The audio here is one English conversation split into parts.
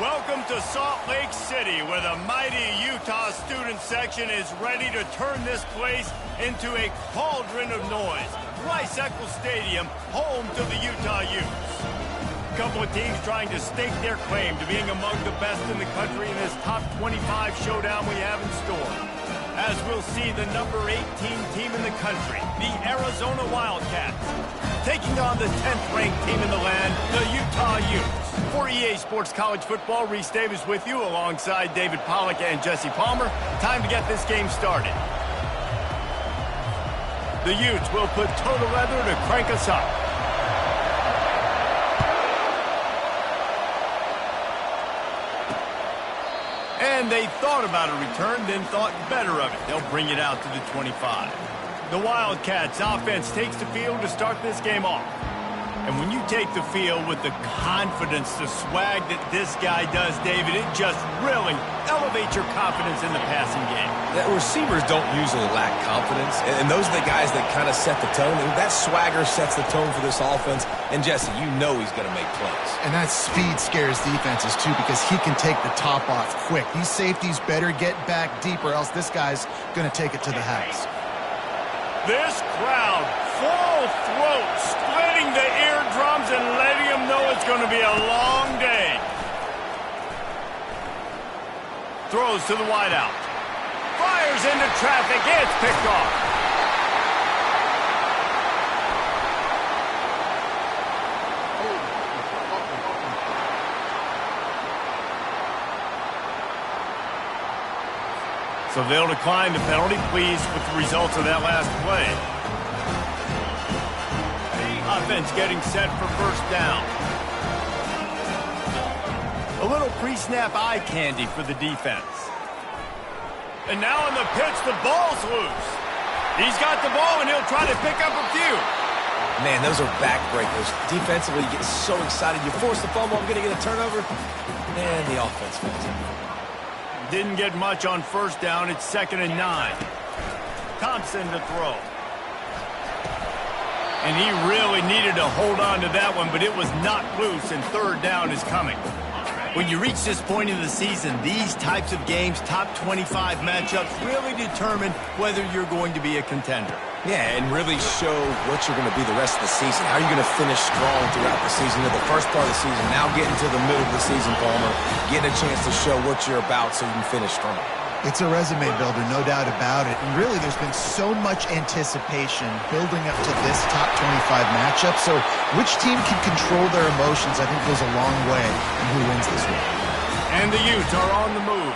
Welcome to Salt Lake City, where the mighty Utah student section is ready to turn this place into a cauldron of noise. Rice-Eccles Stadium, home to the Utah Utes. A couple of teams trying to stake their claim to being among the best in the country in this top 25 showdown we have in store. As we'll see the number 18 team in the country, the Arizona Wildcats, taking on the 10th-ranked team in the land, the Utah Utes. For EA Sports College Football, Reese Davis with you alongside David Pollack and Jesse Palmer. Time to get this game started. The Utes will put total leather to crank us up. And they thought about a return, then thought better of it. They'll bring it out to the 25. The Wildcats offense takes the field to start this game off. And when you take the field with the confidence, the swag that this guy does, David, it just really elevates your confidence in the passing game. The receivers don't usually lack confidence, and those are the guys that kind of set the tone. And that swagger sets the tone for this offense. And, Jesse, you know he's going to make plays. And that speed scares defenses, too, because he can take the top off quick. These safeties better get back deep, or else this guy's going to take it to the house. This crowd, full throat, splitting the eardrums and letting them know it's going to be a long day. Throws to the wideout. Fires into traffic. It's picked off. So they'll decline the penalty, pleased with the results of that last play. Offense getting set for first down. A little pre-snap eye candy for the defense. And now on the pitch, the ball's loose. He's got the ball, and he'll try to pick up a few. Man, those are backbreakers. Defensively, you get so excited. You force the fumble, I'm going to get a turnover. And the offense wins it. Didn't get much on first down. It's 2nd and 9. Thompson to throw. And he really needed to hold on to that one, but it was not loose, and third down is coming. When you reach this point in the season, these types of games, top 25 matchups, really determine whether you're going to be a contender. Yeah, and really show what you're going to be the rest of the season. How are you going to finish strong throughout the season? The first part of the season, now getting to the middle of the season, Palmer, getting a chance to show what you're about so you can finish strong. It's a resume builder, no doubt about it. And really, there's been so much anticipation building up to this top 25 matchup. So which team can control their emotions, I think, goes a long way in who wins this one. And the Utes are on the move.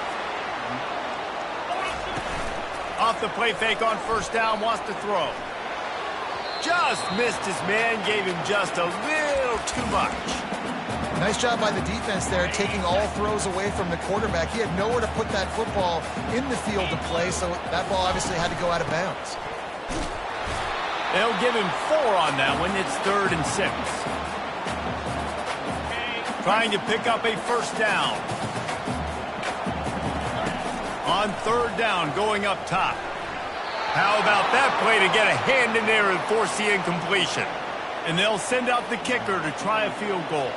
Off the play fake on first down, wants to throw. Just missed his man, gave him just a little too much. Nice job by the defense there, taking all throws away from the quarterback. He had nowhere to put that football in the field to play, so that ball obviously had to go out of bounds. They'll give him 4 on that one. It's 3rd and 6. Trying to pick up a first down. On 3rd down, going up top. How about that play to get a hand in there and force the incompletion? And they'll send out the kicker to try a field goal.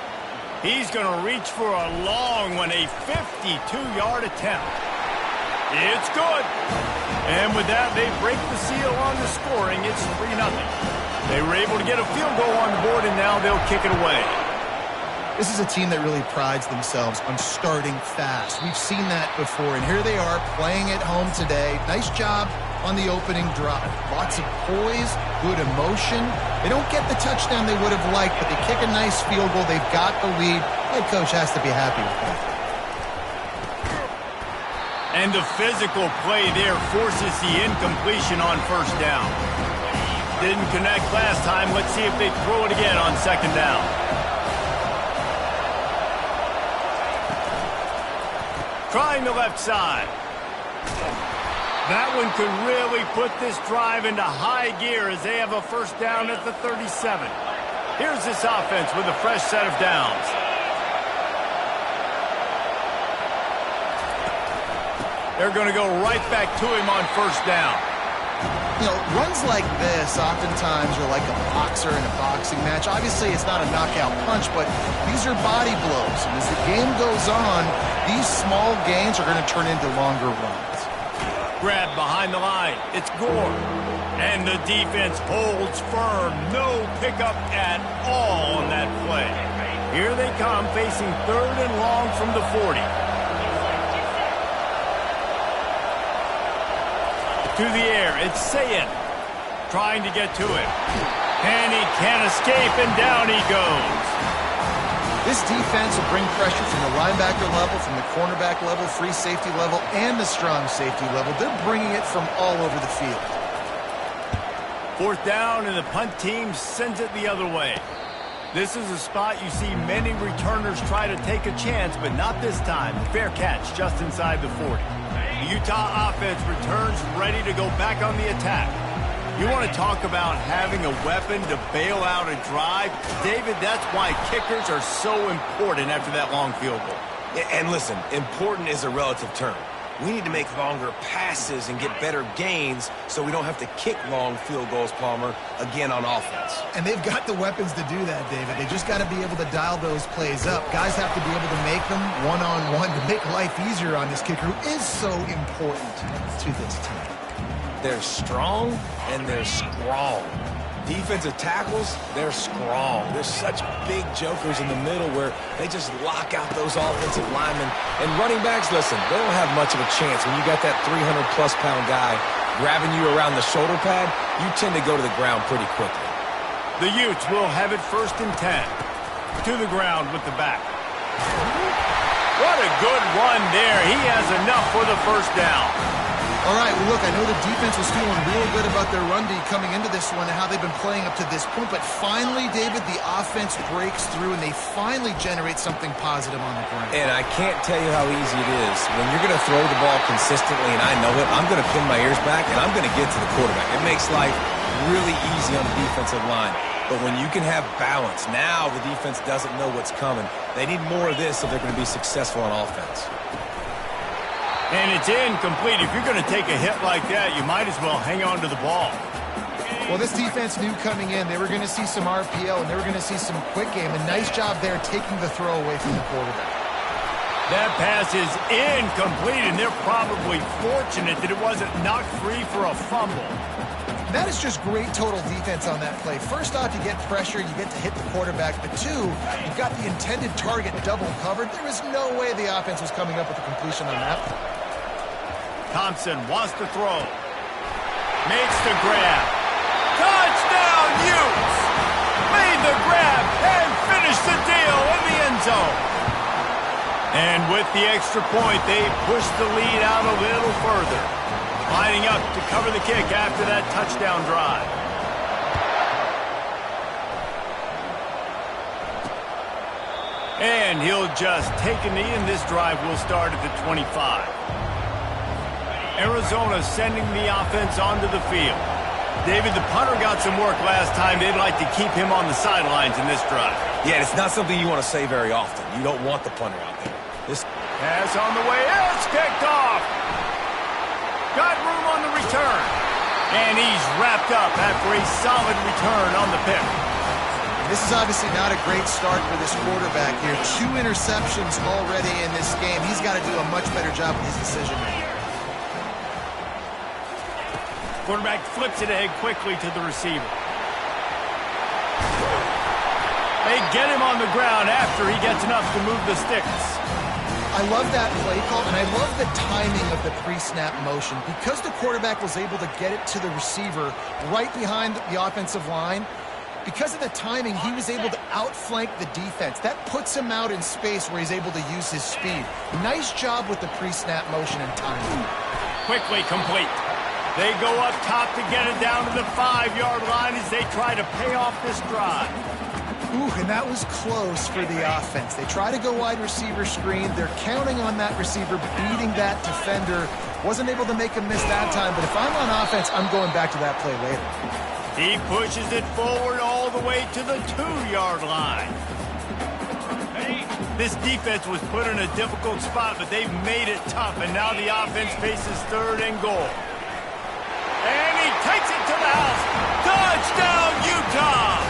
He's going to reach for a long one, a 52-yard attempt. It's good. And with that, they break the seal on the scoring. It's 3-0. They were able to get a field goal on the board, and now they'll kick it away. This is a team that really prides themselves on starting fast. We've seen that before, and here they are playing at home today. Nice job on the opening drive. Lots of poise, good emotion. They don't get the touchdown they would have liked, but they kick a nice field goal. They've got the lead. Head coach has to be happy with that. And the physical play there forces the incompletion on first down. Didn't connect last time. Let's see if they throw it again on 2nd down. Trying the left side. That one could really put this drive into high gear as they have a first down at the 37. Here's this offense with a fresh set of downs. They're going to go right back to him on first down. You know, runs like this oftentimes are like a boxer in a boxing match. Obviously, it's not a knockout punch, but these are body blows. And as the game goes on, these small gains are going to turn into longer runs. Grab behind the line. It's Gore. And the defense holds firm. No pickup at all on that play. Here they come, facing 3rd and long from the 40. To the air, it's Sayin trying to get to it. And he can't escape, and down he goes. This defense will bring pressure from the linebacker level, from the cornerback level, free safety level, and the strong safety level. They're bringing it from all over the field. 4th down, and the punt team sends it the other way. This is a spot you see many returners try to take a chance, but not this time. Fair catch just inside the 40. The Utah offense returns ready to go back on the attack. You want to talk about having a weapon to bail out a drive? David, that's why kickers are so important after that long field goal. And listen, important is a relative term. We need to make longer passes and get better gains so we don't have to kick long field goals, Palmer, again on offense. And they've got the weapons to do that, David. They just got to be able to dial those plays up. Guys have to be able to make them one-on-one to make life easier on this kicker, who is so important to this team. They're strong and they're strong. Defensive tackles, they're strong. There's such big jokers in the middle where they just lock out those offensive linemen. And running backs, listen, they don't have much of a chance. When you got that 300-plus pound guy grabbing you around the shoulder pad, you tend to go to the ground pretty quickly. The Utes will have it 1st and 10. To the ground with the back. What a good run there. He has enough for the 1st down. All right, well, look, I know the defense was feeling real good about their run D coming into this one and how they've been playing up to this point, but finally, David, the offense breaks through and they finally generate something positive on the ground. And I can't tell you how easy it is. When you're going to throw the ball consistently, and I know it, I'm going to pin my ears back and I'm going to get to the quarterback. It makes life really easy on the defensive line. But when you can have balance, now the defense doesn't know what's coming. They need more of this if they're going to be successful on offense. And it's incomplete. If you're going to take a hit like that, you might as well hang on to the ball. Well, this defense knew coming in they were going to see some RPO and they were going to see some quick game. A nice job there taking the throw away from the quarterback. That pass is incomplete, and they're probably fortunate that it wasn't knocked free for a fumble. That is just great total defense on that play. First off, you get pressure, you get to hit the quarterback. But 2, you've got the intended target double covered. There was no way the offense was coming up with a completion on that play. Thompson wants to throw. Makes the grab. Touchdown, Utes! Made the grab and finished the deal in the end zone. And with the extra point, they push the lead out a little further. Lining up to cover the kick after that touchdown drive. And he'll just take a knee, and this drive will start at the 25. Arizona sending the offense onto the field. David, the punter got some work last time. They'd like to keep him on the sidelines in this drive. Yeah, it's not something you want to say very often. You don't want the punter out there. This pass on the way. It's picked off. Got room on the return. And he's wrapped up after a solid return on the pick. This is obviously not a great start for this quarterback here. 2 interceptions already in this game. He's got to do a much better job with his decision-making. Quarterback flips it ahead quickly to the receiver. They get him on the ground after he gets enough to move the sticks. I love that play call, and I love the timing of the pre-snap motion. Because the quarterback was able to get it to the receiver right behind the offensive line, because of the timing, he was able to outflank the defense. That puts him out in space where he's able to use his speed. Nice job with the pre-snap motion and timing. Quickly complete. They go up top to get it down to the 5-yard line as they try to pay off this drive. Ooh, and that was close for the offense. They try to go wide receiver screen. They're counting on that receiver beating that defender. Wasn't able to make a miss that time, but if I'm on offense, I'm going back to that play later. He pushes it forward all the way to the 2-yard line. This defense was put in a difficult spot, but they've made it tough, and now the offense faces 3rd and goal. And he house. Touchdown, Utah!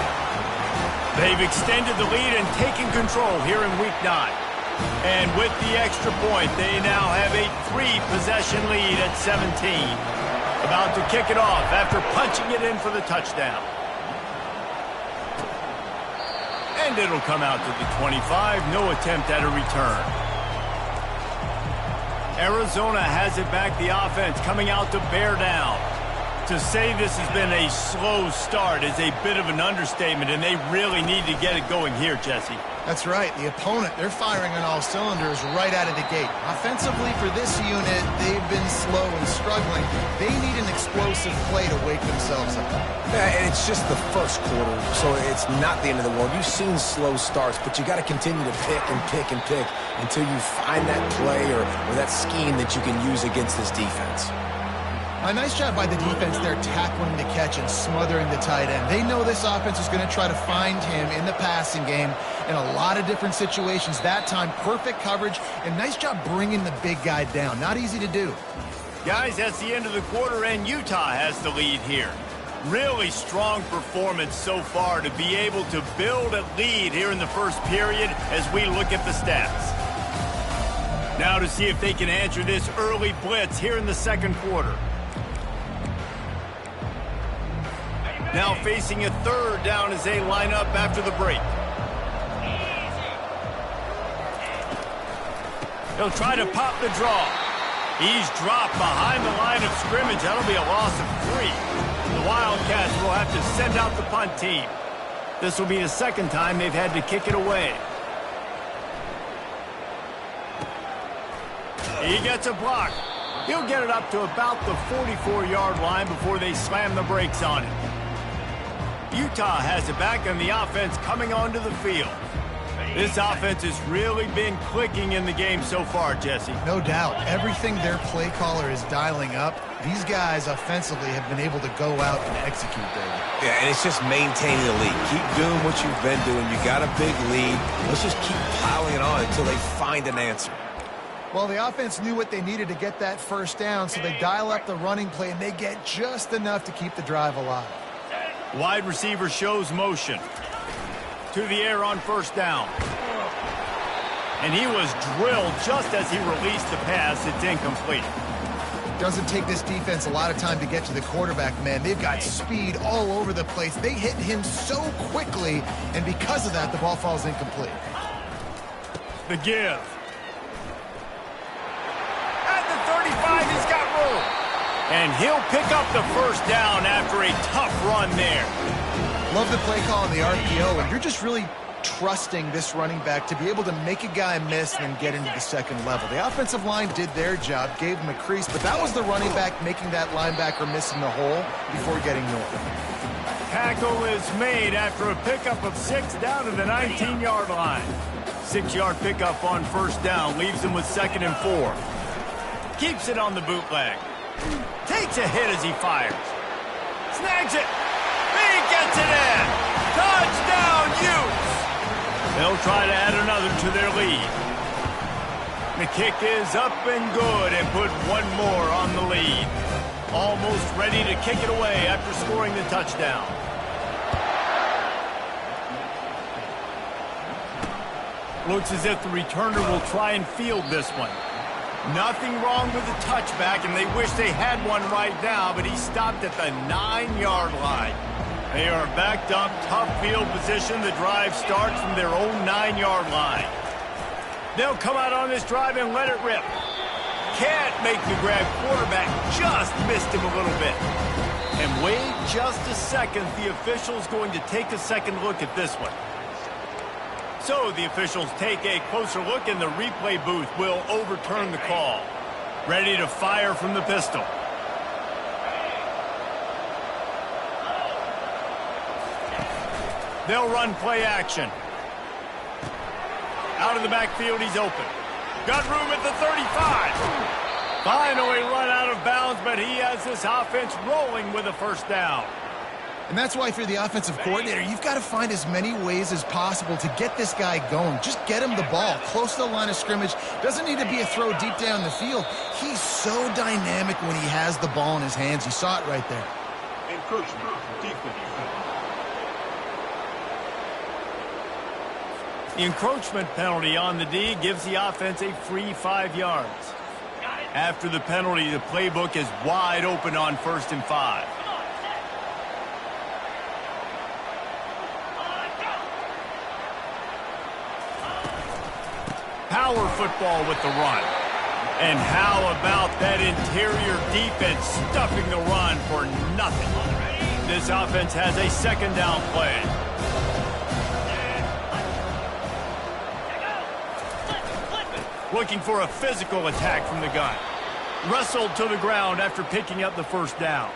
They've extended the lead and taken control here in Week 9. And with the extra point, they now have a 3-possession lead at 17. About to kick it off after punching it in for the touchdown. And it'll come out to the 25. No attempt at a return. Arizona has it back. The offense coming out to bear down. To say this has been a slow start is a bit of an understatement, and they really need to get it going here, Jesse. That's right. The opponent, they're firing on all cylinders right out of the gate. Offensively for this unit, they've been slow and struggling. They need an explosive play to wake themselves up. Yeah, and it's just the first quarter, so it's not the end of the world. You've seen slow starts, but you got to continue to pick and pick and pick until you find that play or that scheme that you can use against this defense. A nice job by the defense there, tackling the catch and smothering the tight end. They know this offense is going to try to find him in the passing game in a lot of different situations. That time, perfect coverage, and nice job bringing the big guy down. Not easy to do. Guys, that's the end of the quarter, and Utah has the lead here. Really strong performance so far to be able to build a lead here in the first period as we look at the stats. Now to see if they can answer this early blitz here in the second quarter. Now facing a third down as they line up after the break. He'll try to pop the draw. He's dropped behind the line of scrimmage. That'll be a loss of 3. The Wildcats will have to send out the punt team. This will be the second time they've had to kick it away. He gets a block. He'll get it up to about the 44-yard line before they slam the brakes on him. Utah has it back, and the offense coming onto the field. This offense has really been clicking in the game so far, Jesse. No doubt. Everything their play caller is dialing up, these guys offensively have been able to go out and execute there. Yeah, and it's just maintaining the lead. Keep doing what you've been doing. You got a big lead. Let's just keep piling it on until they find an answer. Well, the offense knew what they needed to get that first down, so they dial up the running play, and they get just enough to keep the drive alive. Wide receiver shows motion. To the air on first down. And he was drilled just as he released the pass. It's incomplete. Doesn't take this defense a lot of time to get to the quarterback, man. They've got speed all over the place. They hit him so quickly, and because of that, the ball falls incomplete. The give. At the 35, he's got room. And he'll pick up the first down after a tough run there. Love the play call and the RPO, and you're just really trusting this running back to be able to make a guy miss and then get into the second level. The offensive line did their job, gave him a crease, but that was the running back making that linebacker miss in the hole before getting north. Tackle is made after a pickup of 6 down to the 19-yard line. 6-yard pickup on first down leaves him with 2nd and 4. Keeps it on the bootleg. Takes a hit as he fires. Snags it. He gets it in. Touchdown, Utes. They'll try to add another to their lead. The kick is up and good and put one more on the lead. Almost ready to kick it away after scoring the touchdown. Looks as if the returner will try and field this one. Nothing wrong with the touchback, and they wish they had one right now, but he stopped at the 9-yard line. They are backed up, tough field position. The drive starts from their own 9-yard line. They'll come out on this drive and let it rip. Can't make the grab. Quarterback just missed him a little bit. And wait just a second. The official's going to take a second look at this one. So the officials take a closer look, and the replay booth will overturn the call. Ready to fire from the pistol. They'll run play action. Out of the backfield, he's open. Got room at the 35. Finally run out of bounds, but he has this offense rolling with a first down. And that's why if you're the offensive coordinator, you've got to find as many ways as possible to get this guy going. Just get him the ball close to the line of scrimmage. Doesn't need to be a throw deep down the field. He's so dynamic when he has the ball in his hands. You saw it right there. Encroachment. Defense. The encroachment penalty on the D gives the offense a free 5 yards. After the penalty, the playbook is wide open on 1st and 5. Power football with the run. And how about that interior defense stuffing the run for nothing? This offense has a 2nd down play. Looking for a physical attack from the gun. Wrestled to the ground after picking up the 1st down.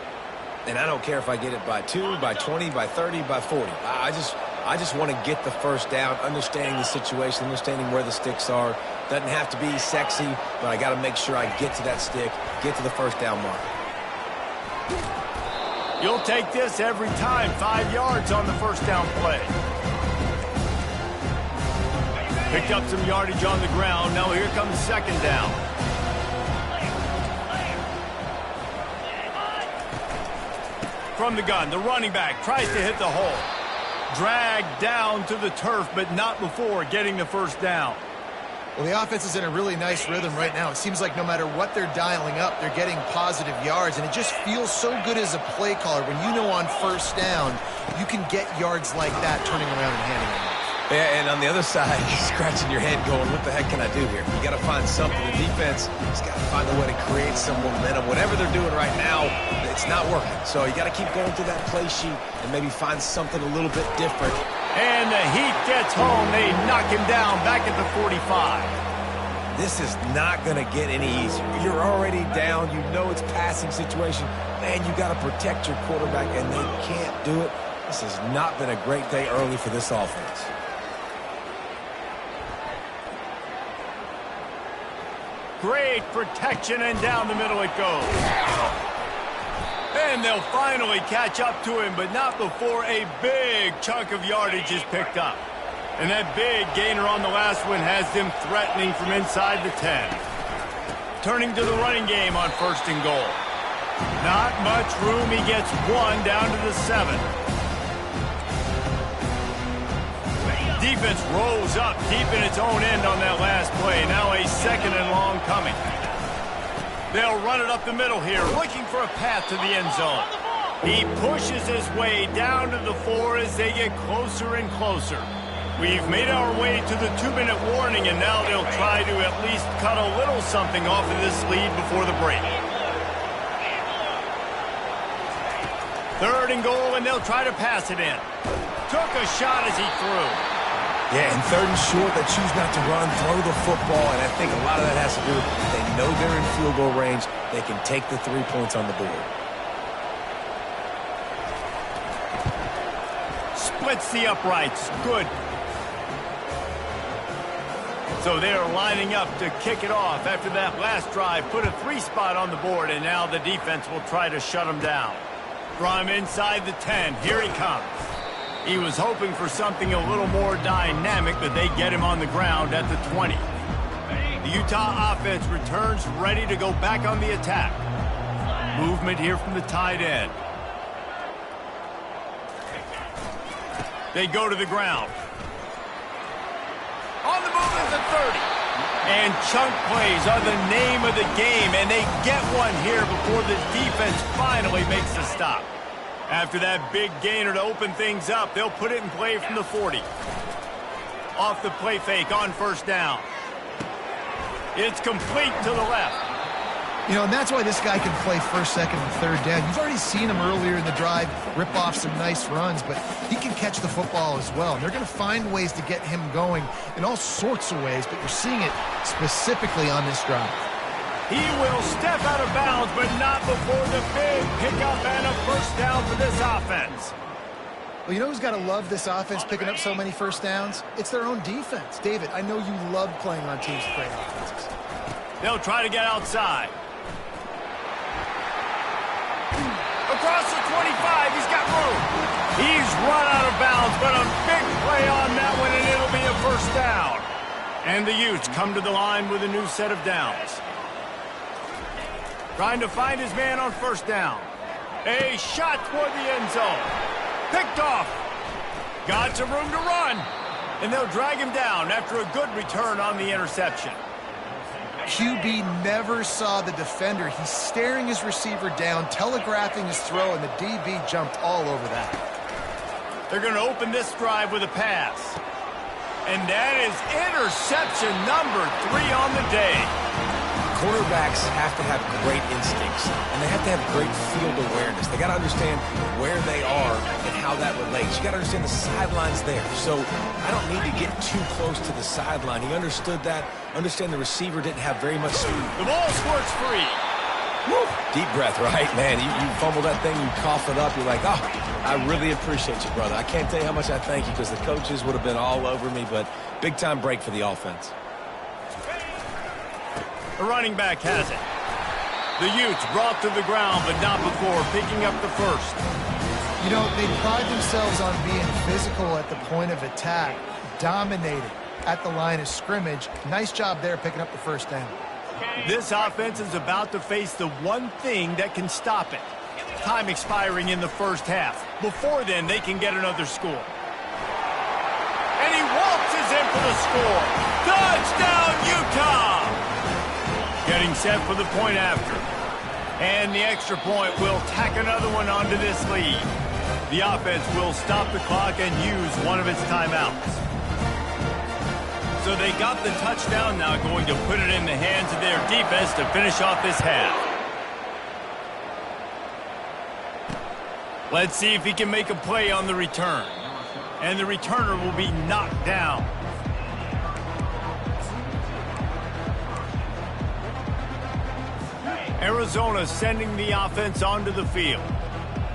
And I don't care if I get it by 2, by 20, by 30, by 40. I just want to get the 1st down, understanding the situation, understanding where the sticks are. Doesn't have to be sexy, but I got to make sure I get to that stick, get to the 1st down mark. You'll take this every time. 5 yards on the 1st down play. Picked up some yardage on the ground. Now here comes 2nd down. From the gun, the running back tries to hit the hole. Dragged down to the turf, but not before getting the 1st down. Well, the offense is in a really nice rhythm right now. It seems like no matter what they're dialing up, they're getting positive yards, and it just feels so good as a play caller when you know on 1st down you can get yards like that turning around and handing them off. Yeah, and on the other side, you're scratching your head going, what the heck can I do here? You got to find something. The defense has got to find a way to create some momentum. Whatever they're doing right now, it's not working. So you got to keep going through that play sheet and maybe find something a little bit different. And the heat gets home. They knock him down back at the 45. This is not going to get any easier. You're already down. You know it's passing situation. Man, you got to protect your quarterback, and they can't do it. This has not been a great day early for this offense. Great protection, and down the middle it goes. And they'll finally catch up to him, but not before a big chunk of yardage is picked up. And that big gainer on the last one has them threatening from inside the 10. Turning to the running game on 1st and goal. Not much room. He gets 1 down to the 7. Defense rolls up deep in its own end on that last play. Now a 2nd and long coming. They'll run it up the middle here, looking for a path to the end zone. He pushes his way down to the 4 as they get closer and closer. We've made our way to the 2-minute warning, and now they'll try to at least cut a little something off of this lead before the break. 3rd and goal, and they'll try to pass it in. Took a shot as he threw. Yeah, and 3rd and short, they choose not to run, throw the football, and I think a lot of that has to do with they know they're in field goal range. They can take the 3 points on the board. Splits the uprights. Good. So they're lining up to kick it off after that last drive. Put a 3 spot on the board, and now the defense will try to shut them down. From inside the 10, here he comes. He was hoping for something a little more dynamic, but they get him on the ground at the 20. The Utah offense returns ready to go back on the attack. Movement here from the tight end. They go to the ground. On the move is the 30. And chunk plays are the name of the game, and they get one here before the defense finally makes the stop. After that big gainer to open things up, they'll put it in play from the 40. Off the play fake on 1st down. It's complete to the left. You know, and that's why this guy can play 1st, 2nd, and 3rd down. You've already seen him earlier in the drive rip off some nice runs, but he can catch the football as well. And they're going to find ways to get him going in all sorts of ways, but you're seeing it specifically on this drive. He will step out of bounds, but not before the big pickup and a 1st down for this offense. Well, you know who's got to love this offense picking up so many 1st downs? It's their own defense. David, I know you love playing on teams with great offenses. They'll try to get outside. Across the 25, he's got room. He's run out of bounds, but a big play on that one, and it'll be a 1st down. And the Utes come to the line with a new set of downs. Trying to find his man on 1st down. A shot toward the end zone. Picked off. Got some room to run. And they'll drag him down after a good return on the interception. QB never saw the defender. He's staring his receiver down, telegraphing his throw, and the DB jumped all over that. They're going to open this drive with a pass. And that is interception number 3 on the day. Quarterbacks have to have great instincts, and they have to have great field awareness. They got to understand where they are and how that relates. You got to understand the sidelines there. So I don't need to get too close to the sideline. He understood that. Understand the receiver didn't have very much speed. The ball squirts free. Woo. Deep breath, right, man? You fumble that thing, you cough it up. You're like, oh, I really appreciate you, brother. I can't tell you how much I thank you because the coaches would have been all over me, but big-time break for the offense. The running back has it. The Utes brought to the ground, but not before picking up the first. You know, they pride themselves on being physical at the point of attack, dominating at the line of scrimmage. Nice job there picking up the first down. This offense is about to face the one thing that can stop it. Time expiring in the first half. Before then, they can get another score. And he waltzes in for the score. Touchdown, Utah! Getting set for the point after. And the extra point will tack another one onto this lead. The offense will stop the clock and use one of its timeouts. So they got the touchdown, now going to put it in the hands of their defense to finish off this half. Let's see if he can make a play on the return. And the returner will be knocked down. Arizona sending the offense onto the field.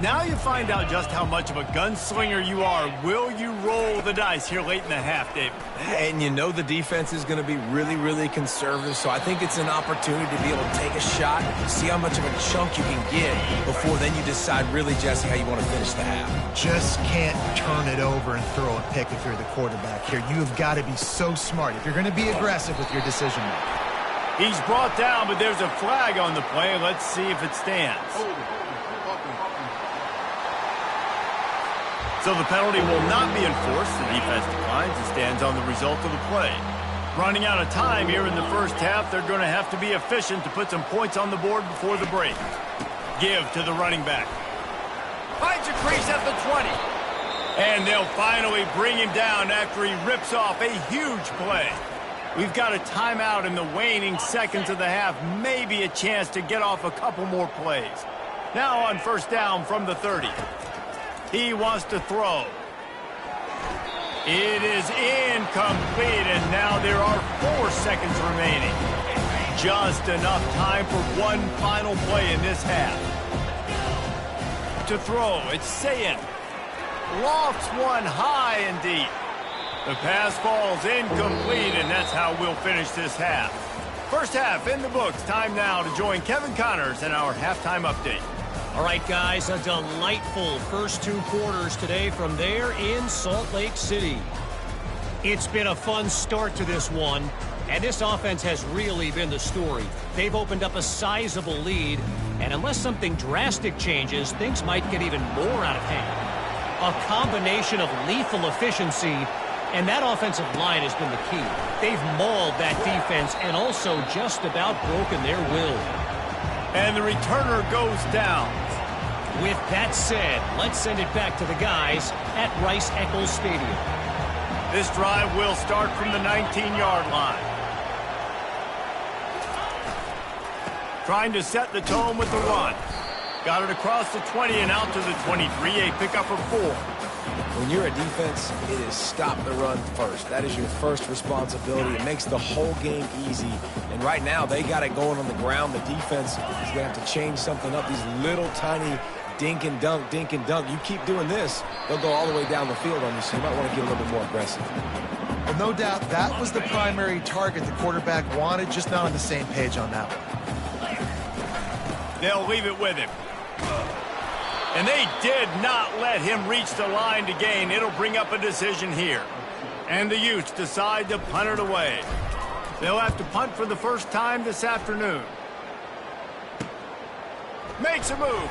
Now you find out just how much of a gunslinger you are. Will you roll the dice here late in the half, David? And you know the defense is going to be really, really conservative, so I think it's an opportunity to be able to take a shot, see how much of a chunk you can get before then you decide really, Jesse, how you want to finish the half. Just can't turn it over and throw a pick if you're the quarterback here. You have got to be so smart if you're going to be aggressive with your decision making. He's brought down, but there's a flag on the play. Let's see if it stands. So the penalty will not be enforced. The defense declines and stands on the result of the play. Running out of time here in the first half, they're going to have to be efficient to put some points on the board before the break. Give to the running back. Finds a crease at the 20. And they'll finally bring him down after he rips off a huge play. We've got a timeout in the waning seconds of the half. Maybe a chance to get off a couple more plays. Now on first down from the 30. He wants to throw. It is incomplete, and now there are 4 seconds remaining. Just enough time for one final play in this half. To throw, it's Sayin. Lofts one high and deep. The pass falls incomplete, and that's how we'll finish this half. First half in the books. Time now to join Kevin Connors in our halftime update. All right, guys, a delightful first 2 quarters today from there in Salt Lake City. It's been a fun start to this one, and this offense has really been the story. They've opened up a sizable lead, and unless something drastic changes, things might get even more out of hand. A combination of lethal efficiency, and that offensive line has been the key. They've mauled that defense and also just about broken their will. And the returner goes down. With that said, let's send it back to the guys at Rice-Eccles Stadium. This drive will start from the 19-yard line. Trying to set the tone with the run. Got it across the 20 and out to the 23, a pickup of 4. When you're a defense, it is stop the run first. That is your first responsibility. It makes the whole game easy. And right now, they got it going on the ground. The defense is going to have to change something up. These little tiny dink and dunk, dink and dunk. You keep doing this, they'll go all the way down the field on you, so you might want to get a little bit more aggressive. Well, no doubt that was the primary target the quarterback wanted, just not on the same page on that one. They'll leave it with him. And they did not let him reach the line to gain. It'll bring up a decision here. And the Utes decide to punt it away. They'll have to punt for the first time this afternoon. Makes a move.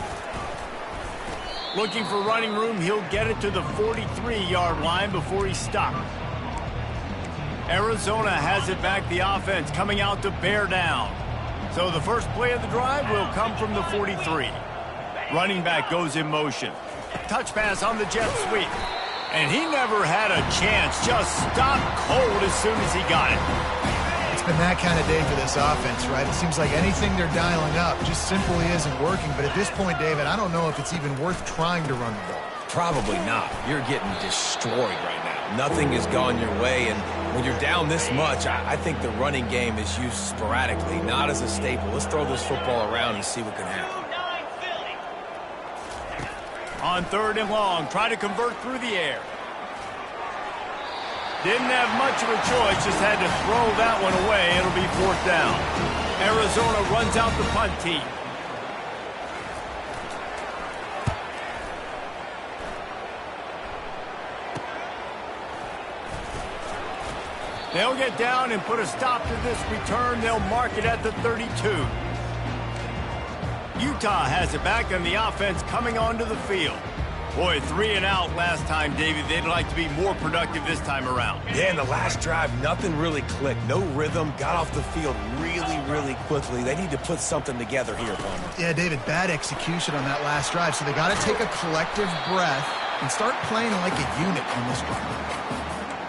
Looking for running room, he'll get it to the 43-yard line before he's stopped. Arizona has it back, the offense coming out to bear down. So the first play of the drive will come from the 43. Running back goes in motion. Touch pass on the jet sweep. And he never had a chance, just stopped cold as soon as he got it. It's been that kind of day for this offense, right? It seems like anything they're dialing up just simply isn't working. But at this point, David, I don't know if it's even worth trying to run the ball. Probably not. You're getting destroyed right now. Nothing has gone your way, and when you're down this much, I think the running game is used sporadically, not as a staple. Let's throw this football around and see what can happen. On 3rd and long, try to convert through the air. Didn't have much of a choice, just had to throw that one away. It'll be 4th down. Arizona runs out the punt team. They'll get down and put a stop to this return. They'll mark it at the 32. Utah has it back, and the offense coming onto the field. Boy, 3 and out last time, David. They'd like to be more productive this time around. Yeah, in the last drive, nothing really clicked. No rhythm. Got off the field really, really quickly. They need to put something together here, Palmer. Yeah, David, bad execution on that last drive. So they got to take a collective breath and start playing like a unit on this one.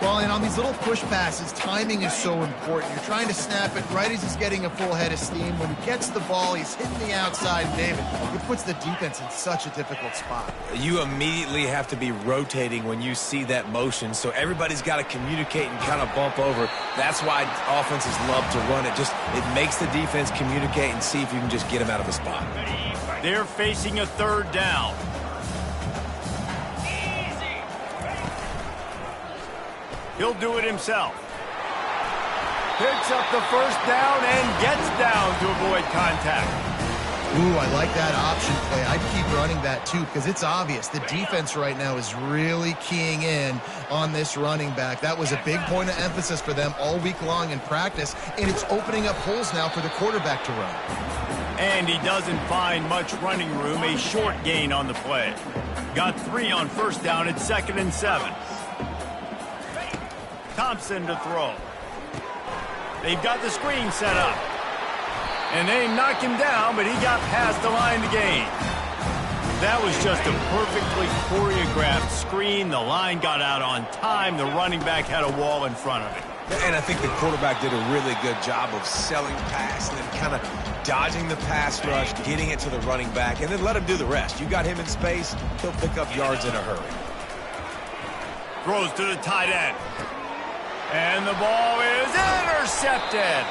Well, and on these little push passes, timing is so important. You're trying to snap it right as he's getting a full head of steam. When he gets the ball, he's hitting the outside. David, it puts the defense in such a difficult spot. You immediately have to be rotating when you see that motion, so everybody's got to communicate and kind of bump over. That's why offenses love to run it. It makes the defense communicate and see if you can just get them out of a spot. They're facing a 3rd down. He'll do it himself. Picks up the 1st down and gets down to avoid contact. Ooh, I like that option play. I'd keep running that too because it's obvious the defense right now is really keying in on this running back. That was a big point of emphasis for them all week long in practice, and it's opening up holes now for the quarterback to run. And he doesn't find much running room. A short gain on the play. Got 3 on 1st down at 2nd and 7. Thompson to throw. They've got the screen set up. And they knock him down, but he got past the line to gain. That was just a perfectly choreographed screen. The line got out on time. The running back had a wall in front of it. And I think the quarterback did a really good job of selling pass and then kind of dodging the pass rush, getting it to the running back, and then let him do the rest. You got him in space, he'll pick up yards in a hurry. Throws to the tight end. And the ball is intercepted.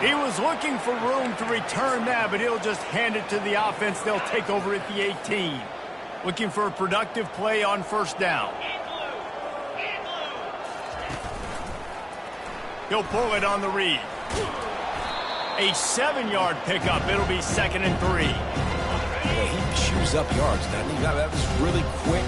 He was looking for room to return that, but he'll just hand it to the offense. They'll take over at the 18. Looking for a productive play on 1st down. He'll pull it on the read. A 7-yard pickup. It'll be 2nd and 3. Yeah, he chews up yards, doesn't he? That was really quick,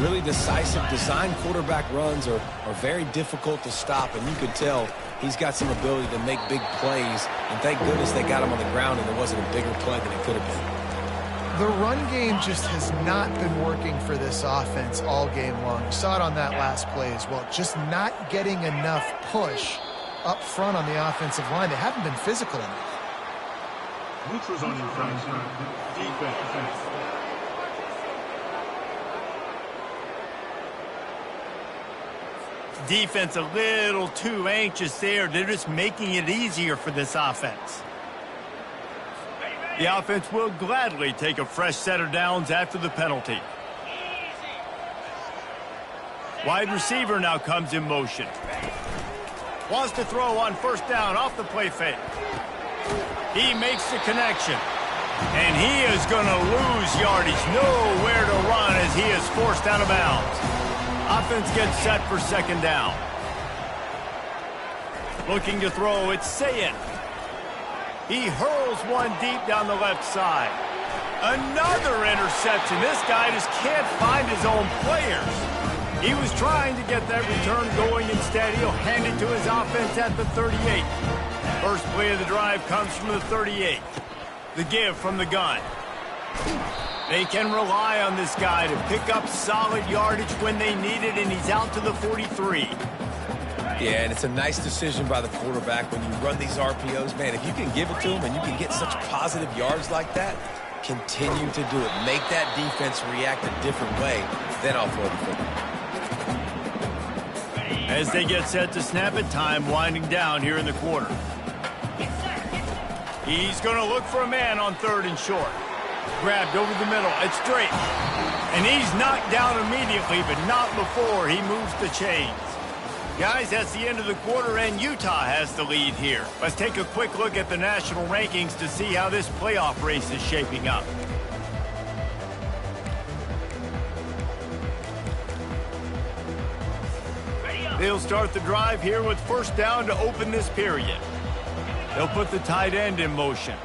really decisive. Design quarterback runs are very difficult to stop, and you could tell he's got some ability to make big plays. And thank goodness they got him on the ground and there wasn't a bigger play than it could have been. The run game just has not been working for this offense all game long. You saw it on that last play as well. Just not getting enough push up front on the offensive line. They haven't been physical enough. Neutrals on your front. Defense. Defense a little too anxious there. They're just making it easier for this offense. The offense will gladly take a fresh set of downs after the penalty. Wide receiver now comes in motion. Wants to throw on 1st down off the play fake. He makes the connection. And he is going to lose yardage. Nowhere to run as he is forced out of bounds. Offense gets set for 2nd down. Looking to throw, it's Sayin. He hurls one deep down the left side. Another interception. This guy just can't find his own players. He was trying to get that return going. Instead, he'll hand it to his offense at the 38. First play of the drive comes from the 38. The give from the gun. They can rely on this guy to pick up solid yardage when they need it, and he's out to the 43. Yeah, and it's a nice decision by the quarterback when you run these RPOs. Man, if you can give it to him and you can get such positive yards like that, continue to do it. Make that defense react a different way, then I'll throw the football. As they get set to snap it, time winding down here in the quarter. He's going to look for a man on 3rd and short. Grabbed over the middle. It's straight. And he's knocked down immediately, but not before he moves the chains. Guys, that's the end of the quarter, and Utah has the lead here. Let's take a quick look at the national rankings to see how this playoff race is shaping up. They'll start the drive here with 1st down to open this period. They'll put the tight end in motion.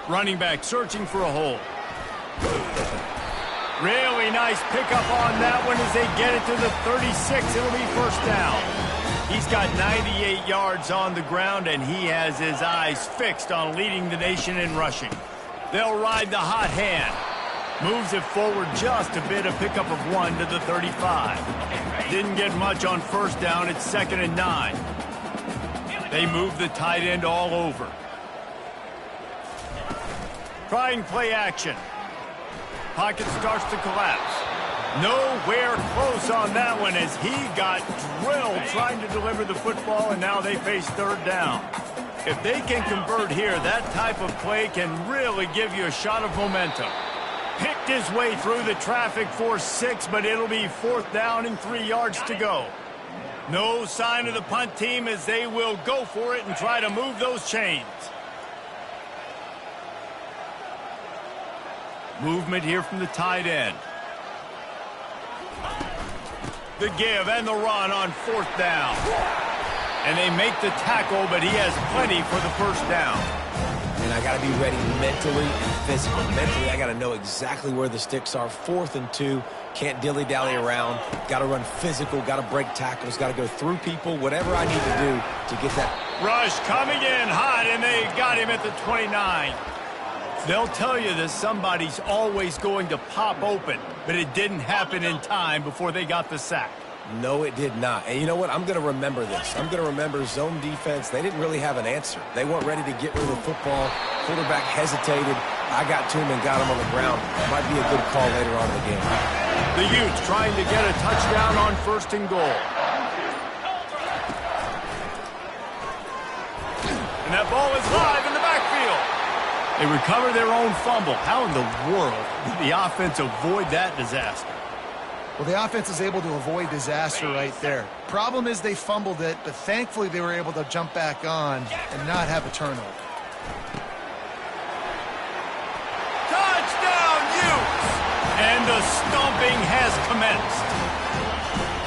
Running back searching for a hole. Really nice pickup on that one as they get it to the 36. It'll be 1st down. He's got 98 yards on the ground, and he has his eyes fixed on leading the nation in rushing. They'll ride the hot hand. Moves it forward just a bit, a pickup of 1 to the 35. Didn't get much on 1st down. It's 2nd and 9. They move the tight end all over. Trying play action. Pocket starts to collapse. Nowhere close on that one as he got drilled trying to deliver the football, and now they face 3rd down. If they can convert here, that type of play can really give you a shot of momentum. Picked his way through the traffic for 6, but it'll be 4th down and 3 yards to go. No sign of the punt team as they will go for it and try to move those chains. Movement here from the tight end. The give and the run on 4th down. And they make the tackle, but he has plenty for the 1st down. And I got to be ready mentally and physically. Mentally, I got to know exactly where the sticks are. 4th and 2. Can't dilly-dally around. Got to run physical. Got to break tackles. Got to go through people. Whatever I need to do to get that. Rush coming in hot, and they got him at the 29. They'll tell you that somebody's always going to pop open, but it didn't happen in time before they got the sack. No, it did not. And you know what? I'm going to remember this. I'm going to remember zone defense. They didn't really have an answer. They weren't ready to get rid of the football. Quarterback hesitated. I got to him and got him on the ground. Might be a good call later on in the game. The Utes trying to get a touchdown on 1st and goal. And that ball is live in the backfield. They recover their own fumble. How in the world did the offense avoid that disaster? Well, the offense is able to avoid disaster right there. Problem is they fumbled it, but thankfully they were able to jump back on and not have a turnover. Touchdown, Utes! And the stomping has commenced.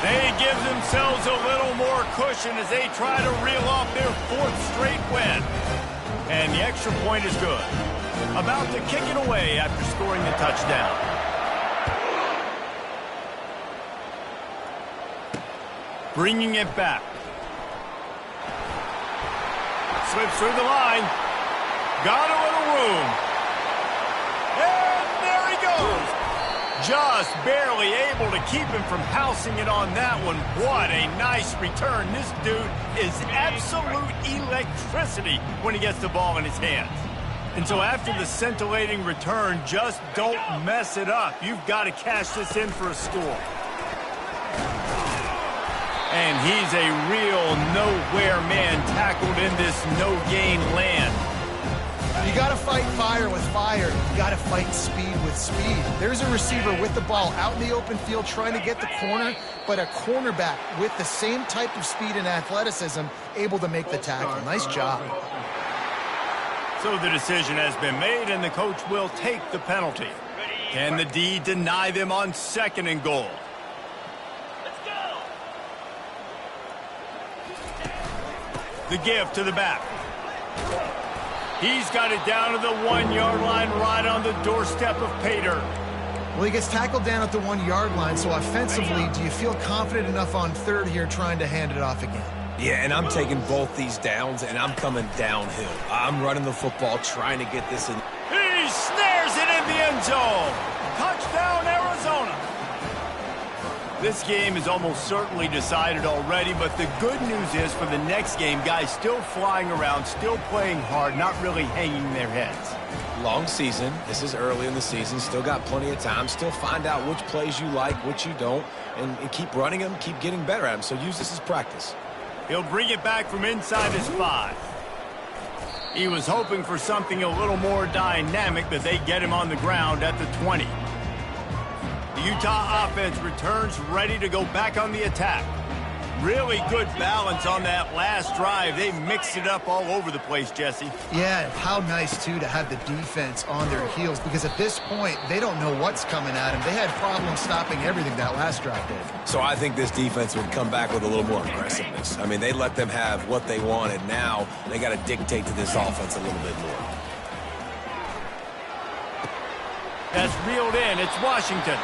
They give themselves a little more cushion as they try to reel off their 4th straight win. And the extra point is good. About to kick it away after scoring the touchdown. Bringing it back. Slips through the line. Got a little room. And there he goes. Just barely able to keep him from housing it on that one. What a nice return. This dude is absolute electricity when he gets the ball in his hands. And so after the scintillating return, just don't mess it up. You've got to cash this in for a score. And he's a real nowhere man tackled in this no-gain land. You got to fight fire with fire. You got to fight speed with speed. There's a receiver with the ball out in the open field trying to get the corner, but a cornerback with the same type of speed and athleticism able to make the tackle. Nice job. So the decision has been made, and the coach will take the penalty. Can the D deny them on 2nd and goal? The give to the back. He's got it down to the 1-yard line right on the doorstep of pay dirt. Well, he gets tackled down at the 1-yard line, so offensively, do you feel confident enough on 3rd here trying to hand it off again? Yeah, and I'm taking both these downs, and I'm coming downhill. I'm running the football, trying to get this in. He's snares it in the end zone. Touchdown, Arizona. This game is almost certainly decided already, but the good news is for the next game, guys still flying around, still playing hard, not really hanging their heads. Long season. This is early in the season. Still got plenty of time. Still find out which plays you like, which you don't, and keep running them, keep getting better at them. So use this as practice. He'll bring it back from inside his 5. He was hoping for something a little more dynamic, but they get him on the ground at the 20. The Utah offense returns ready to go back on the attack. Really good balance on that last drive. They mixed it up all over the place, Jesse. Yeah, how nice, too, to have the defense on their heels, because at this point, they don't know what's coming at them. They had problems stopping everything that last drive did. So I think this defense would come back with a little more aggressiveness. I mean, they let them have what they wanted. Now they got to dictate to this offense a little bit more. That's reeled in. It's Washington.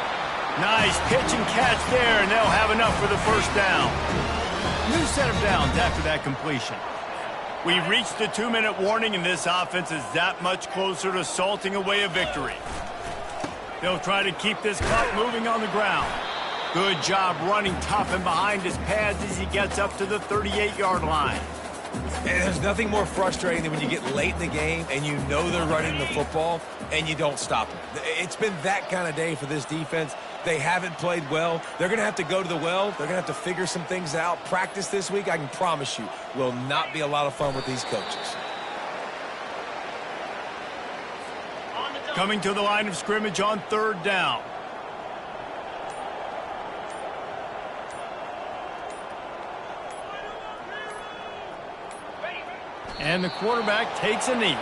Nice pitch and catch there, and they'll have enough for the first down. New set of downs after that completion. We've reached the 2-minute warning, and this offense is that much closer to salting away a victory. They'll try to keep this clock moving on the ground. Good job running tough and behind his pads as he gets up to the 38-yard line. And there's nothing more frustrating than when you get late in the game and you know they're running the football and you don't stop them. It's been that kind of day for this defense. They haven't played well. They're going to have to go to the well. They're going to have to figure some things out. Practice this week, I can promise you, will not be a lot of fun with these coaches. Coming to the line of scrimmage on 3rd down. And the quarterback takes a knee.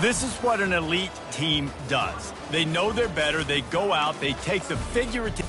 This is what an elite team does. They know they're better. They go out. They take the figurative